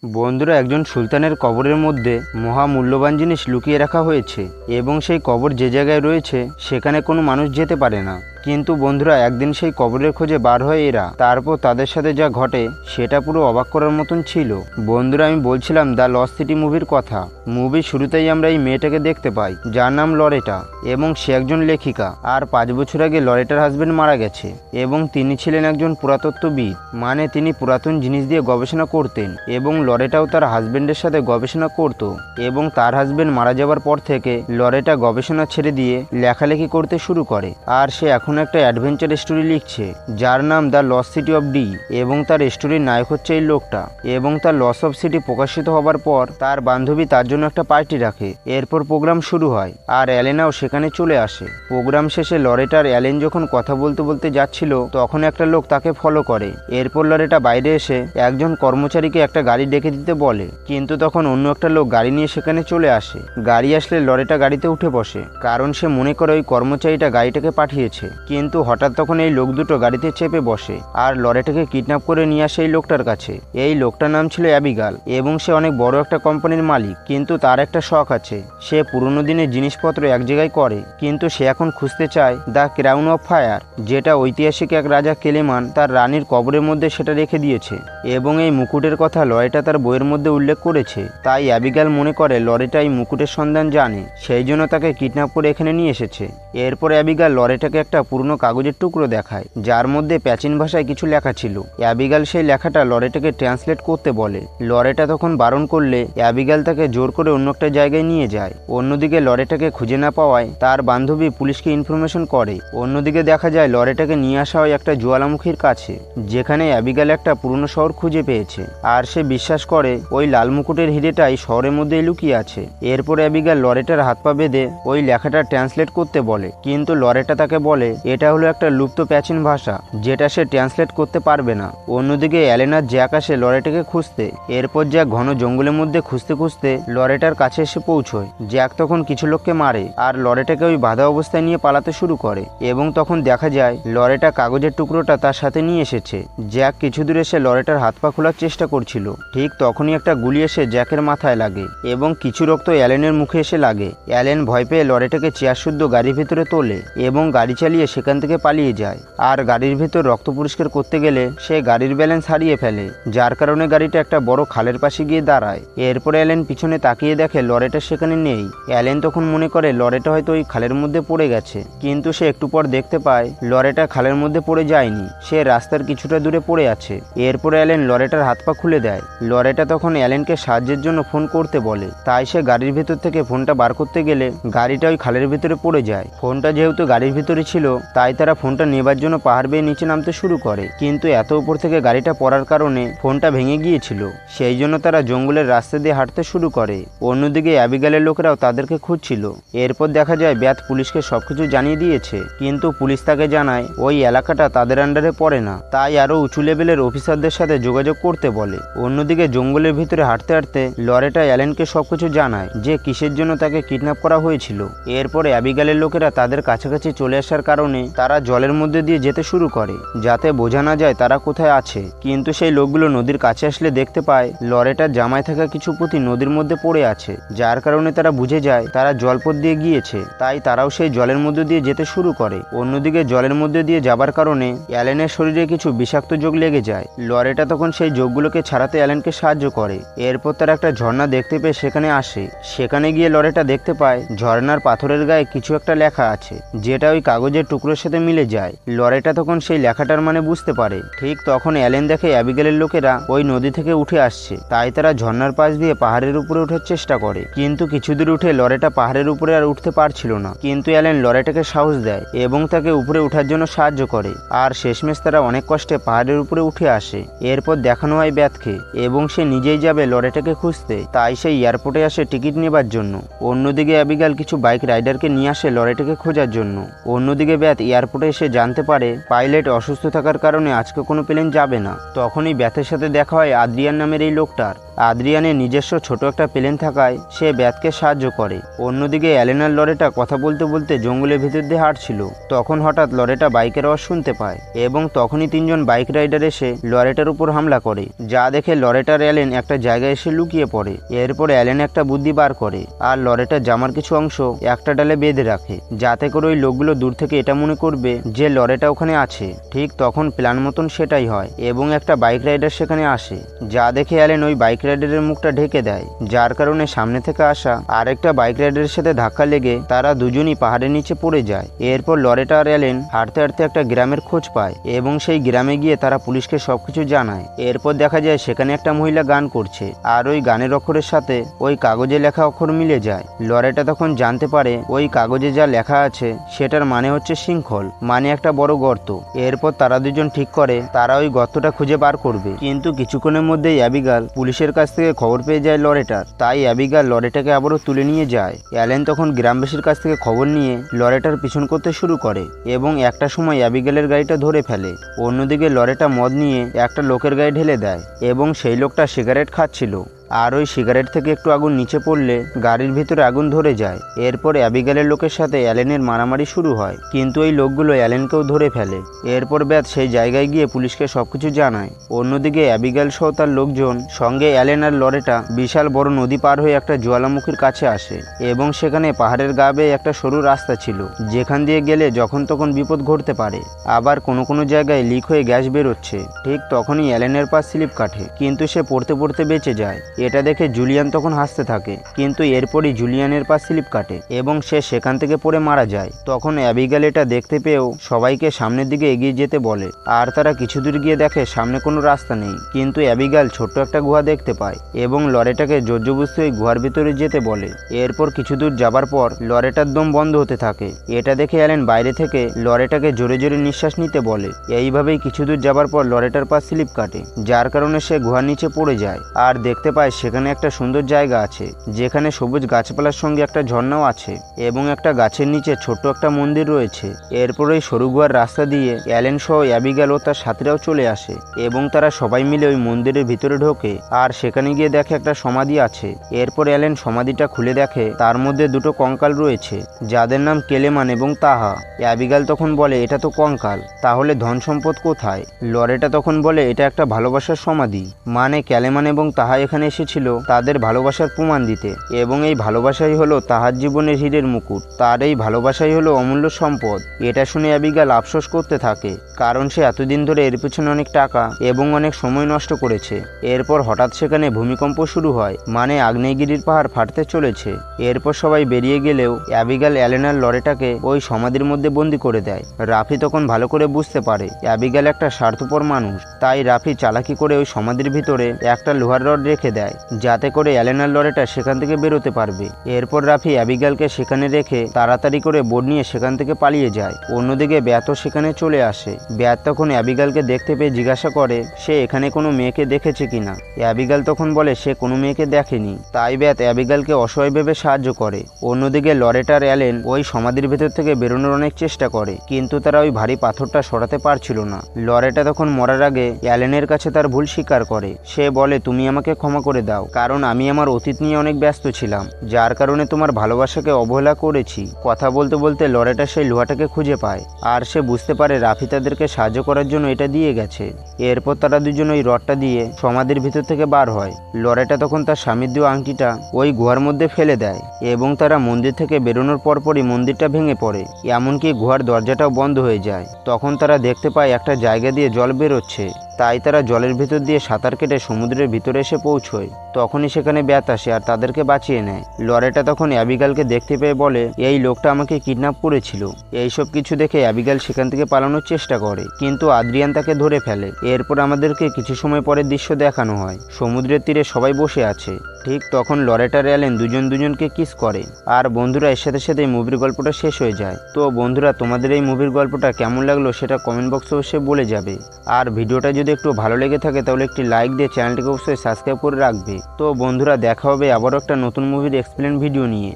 বন্ধুরা, একজন সুলতানের কবরের মধ্যে মহামূল্যবান জিনিস লুকিয়ে রাখা হয়েছে এবং সেই কবর যে জায়গায় রয়েছে সেখানে কোনো মানুষ যেতে পারে না। কিন্তু বন্ধুরা, একদিন সেই কবরের খোঁজে বার হয় এরা। তারপর তাদের সাথে যা ঘটে সেটা পুরো অবাক করার মতন ছিল। বন্ধুরা, আমি বলছিলাম দ্য লস্ট সিটি মুভির কথা। মুভির শুরুতেই আমরা এই মেয়েটাকে দেখতে পাই যার নাম লরেটা, এবং সে একজন লেখিকা। আর 5 বছর আগে লরেটার হাজবেন্ড মারা গেছে এবং তিনি ছিলেন একজন পুরাতত্ত্ববিদ, মানে তিনি পুরাতন জিনিস দিয়ে গবেষণা করতেন। এবং লরেটাও তার হাজবেন্ডের সাথে গবেষণা করত এবং তার হাজবেন্ড মারা যাওয়ার পর থেকে লরেটা গবেষণা ছেড়ে দিয়ে লেখালেখি করতে শুরু করে। আর সে এখন একটা অ্যাডভেঞ্চার স্টোরি লিখছে যার নাম the lost city of D, এবং তার স্টোরির নায়ক হচ্ছে এই লোকটা। এবং তার লস অফ সিটি প্রকাশিত হবার পর তার বান্ধবী তার জন্য একটা পার্টি রাখে। এরপর প্রোগ্রাম শুরু হয় আর অ্যালেনাও সেখানে চলে আসে। প্রোগ্রাম শেষে লরেটার অ্যালেন যখন কথা বলতে বলতে যাচ্ছিল তখন একটা লোক তাকে ফলো করে। এরপর লরেটা বাইরে এসে একজন কর্মচারীকে একটা গাড়ি ডেকে দিতে বলে, কিন্তু তখন অন্য একটা লোক গাড়ি নিয়ে সেখানে চলে আসে। গাড়ি আসলে লরেটা গাড়িতে উঠে বসে, কারণ সে মনে করে ওই কর্মচারীটা গাড়িটাকে পাঠিয়েছে। কিন্তু হঠাৎ তখন এই লোক দুটো গাড়িতে চেপে বসে আর লরেটাকে কিডন্যাপ করে নিয়ে আসে এই লোকটার কাছে। এই লোকটার নাম ছিল অ্যাবিগাল এবং সে অনেক বড় একটা কোম্পানির মালিক। কিন্তু তার একটা শখ আছে, সে পুরনো দিনের জিনিসপত্র এক জায়গায় করে। কিন্তু সে এখন খুঁজতে চায় দ্য ক্রাউন অফ ফায়ার, যেটা ঐতিহাসিক এক রাজা কেলেমান তার রানীর কবরের মধ্যে সেটা রেখে দিয়েছে। এবং এই মুকুটের কথা লরেটা তার বইয়ের মধ্যে উল্লেখ করেছে। তাই অ্যাবিগাল মনে করে লরেটা এই মুকুটের সন্ধান জানে, সেই জন্য তাকে কিডন্যাপ করে এখানে নিয়ে এসেছে। এরপর অ্যাবিগাল লরেটাকে একটা পুরনো কাগজের টুকরো দেখায় যার মধ্যে প্রাচীন ভাষায় কিছু লেখা ছিল। অ্যাবিগাল সেই লেখাটা লরেটাকে ট্রান্সলেট করতে বলে। লরেটা তখন বারণ করলে অ্যাবিগাল তাকে জোর করে অন্য একটা জায়গায় নিয়ে যায়। অন্যদিকে লরেটাকে খুঁজে না পাওয়ায় তার বান্ধবী পুলিশকে ইনফরমেশন করে। অন্যদিকে দেখা যায় লরেটাকে নিয়ে আসা হয় একটা জ্বালামুখীর কাছে, যেখানে অ্যাবিগাল একটা পুরনো শহর খুঁজে পেয়েছে। আর সে বিশ্বাস করে ওই লাল মুকুটের হিরেটাই শহরের মধ্যেই লুকিয়ে আছে। এরপর অ্যাবিগাল লরেটার হাত পা বেঁধে ওই লেখাটা ট্রান্সলেট করতে বলে, কিন্তু লরেটা তাকে বলে এটা হলো একটা লুপ্ত প্রাচীন ভাষা, যেটা সে ট্রান্সলেট করতে পারবে না। অন্যদিকে অ্যালেনার জ্যাক আসে লরেটাকে খুঁজতে। এরপর জ্যাক ঘন জঙ্গলের মধ্যে খুঁজতে খুঁজতে লরেটার কাছে এসে পৌঁছয়। জ্যাক তখন কিছু লোককে মারে আর লরেটাকে ওই বাধা অবস্থায় নিয়ে পালাতে শুরু করে। এবং তখন দেখা যায় লরেটা কাগজের টুকরোটা তার সাথে নিয়ে এসেছে। জ্যাক কিছু দূর এসে লরেটার হাত পা খোলার চেষ্টা করছিল, ঠিক তখনই একটা গুলি এসে জ্যাকের মাথায় লাগে এবং কিছু রক্ত অ্যালেনের মুখে এসে লাগে। অ্যালেন ভয় পেয়ে লরেটাকে চেয়ার শুদ্ধ গাড়ির ভিতরে তোলে এবং গাড়ি চালিয়ে সেখান থেকে পালিয়ে যায়। আর গাড়ির ভিতর রক্ত পরিষ্কার করতে গেলে সে গাড়ির ব্যালেন্স হারিয়ে ফেলে, যার কারণে গাড়িটা একটা বড় খালের পাশে গিয়ে দাঁড়ায়। এরপর অ্যালেন পিছনে তাকিয়ে দেখে লরেটা সেখানে নেই। অ্যালেন তখন মনে করে লরেটা হয়তো ওই খালের মধ্যে পড়ে গেছে, কিন্তু সে একটু পর দেখতে পায় লরেটা খালের মধ্যে পড়ে যায়নি, সে রাস্তার কিছুটা দূরে পড়ে আছে। এরপর অ্যালেন লরেটার হাত পা খুলে দেয়। লরেটা তখন অ্যালেনকে সাহায্যের জন্য ফোন করতে বলে, তাই সে গাড়ির ভিতর থেকে ফোনটা বার করতে গেলে গাড়িটা ওই খালের ভিতরে পড়ে যায়। ফোনটা যেহেতু গাড়ির ভিতরে ছিল তাই তারা ফোনটা নেবার জন্য পাহাড় বেয়ে নিচে নামতে শুরু করে, কিন্তু এত উপর থেকে গাড়িটা পড়ার কারণে ফোনটা ভেঙে গিয়েছিল। সেই জন্য তারা জঙ্গলের রাস্তা দিয়ে হাঁটতে শুরু করে। অন্যদিকে অ্যাবিগালের লোকেরাও তাদেরকে খুঁজছিল। এরপর দেখা যায় ব্যাথ পুলিশকে সবকিছু জানিয়ে দিয়েছে, কিন্তু পুলিশ তাকে জানায় ওই এলাকাটা তাদের আন্ডারে পড়ে না, তাই আরো উঁচু লেভেলের অফিসারদের সাথে যোগাযোগ করতে বলে। অন্যদিকে জঙ্গলের ভিতরে হাঁটতে হাঁটতে লরেটা অ্যালেনকে সবকিছু জানায় যে কিসের জন্য তাকে কিডন্যাপ করা হয়েছিল। এরপরে অ্যাবিগালের লোকেরা তাদের কাছাকাছি চলে আসার কারণে তারা জলের মধ্যে দিয়ে যেতে শুরু করে যাতে বোঝা না যায় তারা কোথায় আছে। কিন্তু সেই লোকগুলো নদীর কাছে আসলে দেখতে পায় লরেটার জামায় থাকা কিছু পুঁতি নদীর মধ্যে পড়ে আছে, যার কারণে তারা বুঝে যায় তারা জলপথ দিয়ে গিয়েছে, তাই তারাও সেই জলের মধ্যে দিয়ে যেতে শুরু করে। অন্যদিকে জলের মধ্যে দিয়ে যাবার কারণে অ্যালেনের শরীরে কিছু বিষাক্ত যোগ লেগে যায়। লরেটা তখন সেই যোগগুলোকে ছাড়াতে অ্যালেনকে সাহায্য করে। এরপর তারা একটা ঝর্ণা দেখতে পেয়ে সেখানে আসে। সেখানে গিয়ে লরেটা দেখতে পায় ঝর্ণার পাথরের গায়ে কিছু একটা লেখা আছে, যেটা ওই কাগজের টুকরোর সাথে মিলে যায়। লরেটা তখন সেই লেখাটার মানে বুঝতে পারে। ঠিক তখন অ্যালেন দেখে অ্যাবিগেলের লোকেরা ওই নদী থেকে উঠে আসছে, তাই তারা ঝর্ণার পাশ দিয়ে পাহাড়ের উপরে ওঠার চেষ্টা করে। কিন্তু কিছু দূর উঠে লরেটা পাহাড়ের উপরে আর উঠতে পারছিল না, কিন্তু অ্যালেন লরেটাকে সাহস দেয় এবং তাকে উপরে ওঠার জন্য সাহায্য করে। আর শেষমেশ তারা অনেক কষ্টে পাহাড়ের উপরে উঠে আসে। এরপর দেখানো হয় ব্যাথকে এবং সে নিজেই যাবে লরেটাকে খুঁজতে, তাই সে এয়ারপোর্টে আসে টিকিট নেবার জন্য। অন্যদিকে অ্যাবিগাল কিছু বাইক রাইডারকে নিয়ে আসে লরেটাকে খোঁজার জন্য। অন্যদিকে ব্যাথ এয়ারপোর্টে এসে জানতে পারে পাইলট অসুস্থ থাকার কারণে আজকে কোনো প্লেন যাবে না। তখনই ব্যাথের সাথে দেখা হয় আদ্রিয়ান নামের এই লোকটার। আদ্রিয়ানের নিজস্ব ছোট একটা প্লেন থাকায় সে ব্যাথকে সাহায্য করে। অন্যদিকে অ্যালেন আর লরেটা কথা বলতে বলতে জঙ্গলের ভিতর দিয়ে হাঁটছিল। তখন হঠাৎ লরেটা বাইকের আওয়াজ শুনতে পায় এবং তখনই তিনজন বাইক রাইডার এসে লরেটার উপর হামলা করে, যা দেখে লরেটার অ্যালেন একটা জায়গায় এসে লুকিয়ে পড়ে। এরপর অ্যালেন একটা বুদ্ধি বার করে আর লরেটার জামার কিছু অংশ একটা ডালে বেঁধে রাখে, যাতে করে ওই লোকগুলো দূর থেকে এটা মনে করবে যে লরেটা ওখানে আছে। ঠিক তখন প্ল্যান মতন সেটাই হয় এবং একটা বাইক রাইডার সেখানে আসে, যা দেখে অ্যালেন ওই বাইক রাইডারের মুখটা ঢেকে দেয়, যার কারণে সামনে থেকে আসা আরেকটা বাইক রাইডারের সাথে ধাক্কা লেগে তারা দুজনই পাহাড়ের নিচে পড়ে যায়। এরপর লরেটা আর অ্যালেন হাঁটতে হাঁটতে একটা গ্রামের খোঁজ পায় এবং সেই গ্রামে গিয়ে তারা পুলিশকে সবকিছু জানায়। এরপর দেখা যায় সেখানে একটা মহিলা গান করছে আর ওই গানের অক্ষরের সাথে ওই কাগজে লেখা অক্ষর মিলে যায়। লরেটা তখন জানতে পারে ওই কাগজে যা লেখা আছে সেটার মানে হচ্ছে শৃঙ্খল, মানে একটা বড় গর্ত। এরপর তারা দুজন ঠিক করে তারা ওই গর্তটা খুঁজে বার করবে, কিন্তু কিছুক্ষণের মধ্যেই অ্যাবিগাল পুলিশের কাছ থেকে খবর পেয়ে যায় লরেটার। তাই অ্যাবিগাল লরেটাকে আবারও তুলে নিয়ে যায়। অ্যালেন তখন গ্রামবাসীর কাছ থেকে খবর নিয়ে লরেটার পিছন করতে শুরু করে এবং একটা সময় অ্যাবিগালের গাড়িটা ধরে ফেলে। অন্যদিকে লরেটা মদ নিয়ে একটা লোকের গায়ে ঢেলে দেয় এবং সেই লোকটা সিগারেট খাচ্ছিল, আর ওই সিগারেট থেকে একটু আগুন নিচে পড়লে গাড়ির ভিতরে আগুন ধরে যায়। এরপর অ্যাবিগালের লোকের সাথে অ্যালেনের মারামারি শুরু হয়, কিন্তু এই লোকগুলো অ্যালেনকেও ধরে ফেলে। এরপর ব্যাথ সেই জায়গায় গিয়ে পুলিশকে সবকিছু জানায়। অন্যদিকে অ্যাবিগাল সহ তার লোকজন সঙ্গে অ্যালেন আর লরেটা বিশাল বড় নদী পার হয়ে একটা জ্বালামুখীর কাছে আসে এবং সেখানে পাহাড়ের গা বেয়ে একটা সরু রাস্তা ছিল, যেখান দিয়ে গেলে যখন তখন বিপদ ঘটতে পারে। আবার কোনো কোনো জায়গায় লিক হয়ে গ্যাস বেরোচ্ছে। ঠিক তখনই অ্যালেনের পা স্লিপ কাটে, কিন্তু সে পড়তে পড়তে বেঁচে যায়। এটা দেখে জুলিয়ান তখন হাসতে থাকে, কিন্তু এরপরই জুলিয়ানের পা স্লিপ কাটে এবং সে সেখান থেকে পড়ে মারা যায়। তখন অ্যাবিগাল এটা দেখতে পেয়েও সবাইকে সামনের দিকে এগিয়ে যেতে বলে, আর তারা কিছু দূর গিয়ে দেখে সামনে কোনো রাস্তা নেই, কিন্তু অ্যাবিগাল ছোট্ট একটা গুহা দেখতে পায় এবং লরেটাকে জোরজবরদস্তি ওই গুহার ভিতরে যেতে বলে। এরপর কিছু দূর যাবার পর লরেটার দম বন্ধ হতে থাকে। এটা দেখে অ্যালেন বাইরে থেকে লরেটাকে জোরে জোরে নিঃশ্বাস নিতে বলে। এইভাবেই কিছু দূর যাবার পর লরেটার পা স্লিপ কাটে, যার কারণে সে গুহার নিচে পড়ে যায় আর দেখতে পায় সেখানে একটা সুন্দর জায়গা আছে, যেখানে সবুজ গাছপালার সঙ্গে একটা ঝর্ণাও আছে এবং একটা গাছের নিচে ছোট্ট একটা মন্দির রয়েছে। এরপর ওই সরু গুহার রাস্তা দিয়ে অ্যালেন সহ অ্যাবিগাল ও তার সাথীরাও চলে আসে এবং তারা সবাই মিলে ওই মন্দিরের ভিতরে ঢোকে আর সেখানে গিয়ে দেখে একটা সমাধি আছে। এরপর অ্যালেন সমাধিটা খুলে দেখে তার মধ্যে দুটো কঙ্কাল রয়েছে, যাদের নাম কেলেমান এবং তাহা। অ্যাবিগাল তখন বলে এটা তো কঙ্কাল, তাহলে ধন সম্পদ কোথায়? লরেটা তখন বলে এটা একটা ভালোবাসার সমাধি, মানে কেলেমান এবং তাহা এখানে এসেছিল তাদের ভালোবাসার প্রমাণ দিতে এবং এই ভালোবাসাই হলো তাহার জীবনের হীরের মুকুট, তার এই ভালোবাসাই হলো অমূল্য সম্পদ। এটা শুনে অ্যাবিগাল আফসোস করতে থাকে, কারণ সে এতদিন ধরে এর পিছনে অনেক টাকা এবং অনেক সময় নষ্ট করেছে। এরপর হঠাৎ সেখানে ভূমিকম্প শুরু হয়, মানে আগ্নেয়গিরির পাহাড় ফাটতে চলেছে। এরপর সবাই বেরিয়ে গেলেও অ্যাবিগাল অ্যালেন আর লরেটাকে ওই সমাধির মধ্যে বন্দি করে দেয়। রাফি তখন ভালো করে বুঝতে পারে অ্যাবিগাল একটা স্বার্থপর মানুষ, তাই রাফি চালাকি করে ওই সমাধির ভিতরে একটা লোহার রড রেখে দেয়, যাতে করে অ্যালেন আর লরেটা সেখান থেকে বেরোতে পারবে। এরপর রাফি অ্যাবিগালকে সেখানে রেখে তাড়াতাড়ি করে বোট নিয়ে সেখান থেকে পালিয়ে যায়। অন্যদিকে ব্যাথও সেখানে চলে আসে। ব্যাথ তখন অ্যাবিগালকে দেখতে পেয়ে জিজ্ঞাসা করে সে এখানে কোনো মেয়েকে দেখেছে কিনা। অ্যাবিগাল তখন বলে সে কোনো মেয়েকে দেখেনি। তাই ব্যাথ অ্যাবিগালকে অসহায় ভেবে সাহায্য করে। অন্যদিকে লরেটা আর অ্যালেন ওই সমাধির ভেতর থেকে বেরোনোর অনেক চেষ্টা করে, কিন্তু তারা ওই ভারী পাথরটা সরাতে পারছিল না। লরেটা তখন মরার আগে অ্যালেনের কাছে তার ভুল স্বীকার করে। সে বলে তুমি আমাকে ক্ষমা করে দাও, কারণ আমি আমার অতীত নিয়ে অনেক ব্যস্ত ছিলাম, যার কারণে তোমার ভালোবাসাকে অবহেলা করেছি। কথা বলতে বলতে লরেটা সেই লোহাটাকে খুঁজে পায় আর সে বুঝতে পারে রাফি তাদেরকে সাহায্য করার জন্য এটা দিয়ে গেছে। এরপর তারা দুজন ওই রডটা দিয়ে সমাধির ভিতর থেকে বার হয়। লরেটা তখন তার স্বামীর দেওয়া আংটিটা ওই গুহার মধ্যে ফেলে দেয় এবং তারা মন্দির থেকে বেরোনোর পরপরই মন্দিরটা ভেঙে পড়ে, এমনকি গুহার দরজাটাও বন্ধ হয়ে যায়। তখন তারা দেখতে পায় একটা জায়গা দিয়ে জল বেরোচ্ছে, তাই তারা জলের ভিতর দিয়ে সাঁতার কেটে সমুদ্রের ভিতরে এসে পৌঁছয়। তখনই সেখানে ব্যাথ আসে আর তাদেরকে বাঁচিয়ে নেয়। লরেটা তখন অ্যাবিগালকে দেখতে পেয়ে বলে এই লোকটা আমাকে কিডন্যাপ করেছিল। এইসব কিছু দেখে অ্যাবিগাল সেখান থেকে পালানোর চেষ্টা করে, কিন্তু আদ্রিয়ান তাকে ধরে ফেলে। এরপর আমাদেরকে কিছু সময় পরের দৃশ্য দেখানো হয়, সমুদ্রের তীরে সবাই বসে আছে। ঠিক তখন লরেটা আর অ্যালেন দুজন দুজনকে কিস করে। আর বন্ধুরা এর সাথে সাথে মুভির গল্পটা শেষ হয়ে যায়। তো বন্ধুরা তোমাদের এই মুভির গল্পটা কেমন লাগলো সেটা কমেন্ট বক্সে অবশ্যই বলে যাবে। আর ভিডিওটা যদি একটু ভালো লেগে থাকে তাহলে একটি লাইক দিয়ে চ্যানেলটিকে অবশ্যই সাবস্ক্রাইব করে রাখবে। তো বন্ধুরা দেখা হবে আবারও একটা নতুন মুভির এক্সপ্লেন ভিডিও নিয়ে।